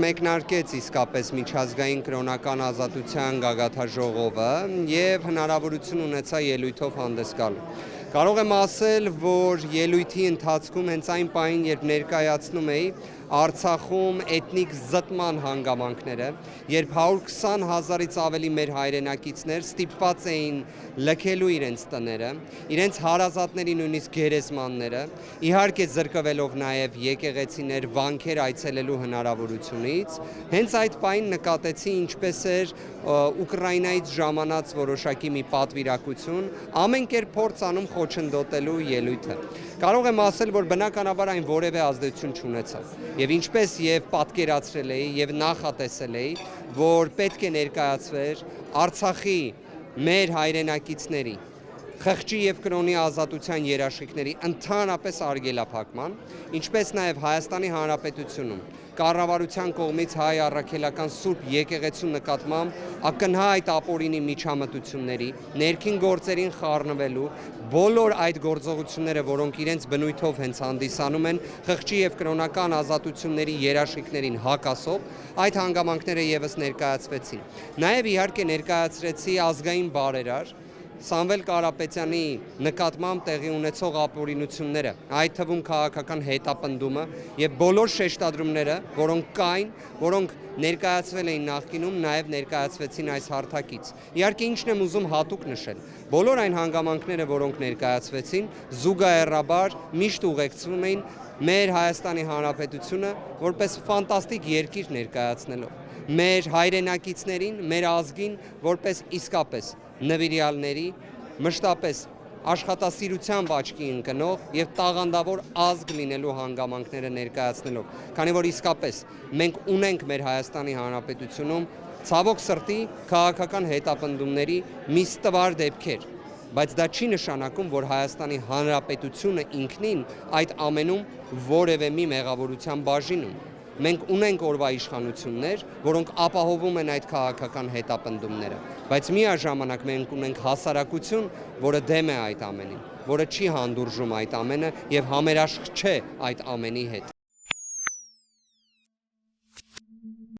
Մեկնարկեց իսկապես միջազգային կրոնական ազատության գագաթաժողովը եւ հնարավորություն ունեցա ելույթով հանդես գալու։ Կարող եմ ասել, որ ելույթի ընթացքում հենց այն պահին, երբ ներկայացնում էի Արցախում էթնիկ զտման հանգամանքները, երբ 120,000-ից ավելի մեր հայրենակիցներ ստիպված էին լքելու իրենց տները, իրենց հարազատների նույնիսկ գերեզմանները, իհարկե զրկվելով նաև եկեղեցիներ, վանքեր այցելելու հնարավորությունից, հենց այդ պահին նկատեցի ինչպես էր Ուկրաինայից ժամանած որոշակի մի պատվիրակություն ամեն կերպ փորձ անում խոչընդոտելու ելույթը։ Կարող եմ ասել, որ բնականաբար այն որևէ ազդեցություն չունեցավ։ Եվ ինչպես եւ պատկերացրել էի եւ նախատեսել էի, որ պետք է ներկայացվեր Արցախի մեր հայրենակիցների խղճի եւ կրոնի ազատության երաշխիքների ընդհանրապես արգելափակման, ինչպես նաև Հայաստանի Հանրապետությունում կառավարության կողմից հայ առաքելական Սուրբ եկեղեցու նկատմամբ ակնհայտ ապօրինի միջամտությունների, ներքին գործերին խառնվելու բոլոր այդ գործողությունները, որոնք իրենց բնույթով հենց հանդիսանում են խղճի եւ կրոնական ազատությունների երաշխիքներին հակասող, այդ հանգամանքները եւս ներկայացվեցին։ Նաև իհարկե ներկայացրեցի ազգային բարերար Սամվել Կարապետյանի նկատմամբ տեղի ունեցող ապօրինությունները, այդ թվում քաղաքական հետապնդումը եւ բոլոր շեշտադրումները, որոնք կային, որոնք ներկայացվել էին նախկինում, նաև ներկայացվեցին այս հարթակից։ Իհարկե ինչն եմ ուզում հատուկ նշել, բոլոր այն հանգամանքները, որոնք ներկայացվեցին, զուգահեռաբար միշտ ուղեկցվում էին մեր Հայաստանի Հանրապետությունը որպես ֆանտաստիկ երկիր ներկայացնելով, մեր հայրենակիցներին, մեր ազգին որպես իսկապես նվիրյալների, մշտապես աշխատասիրությամբ աչքի ընկնող եւ տաղանդավոր ազգ լինելու հանգամանքները ներկայացնելով, քանի որ իսկապես մենք ունենք մեր Հայաստանի Հանրապետությունում ցավոք սրտի քաղաքական հետապնդումների մի ստվար դեպքեր, բայց դա չի նշանակում, որ Հայաստանի Հանրապետությունը ինքնին այդ ամենում որևէ մի մեղավորության բաժին ունի։ Մենք ունենք օրվա իշխանություններ, որոնք ապահովում են այդ քաղաքական հետապնդումները, բայց միաժամանակ մենք ունենք հասարակություն, որը դեմ է այդ ամենին, որը չի հանդուրժում այդ ամենը եւ համերաշխ չէ այդ ամենի հետ։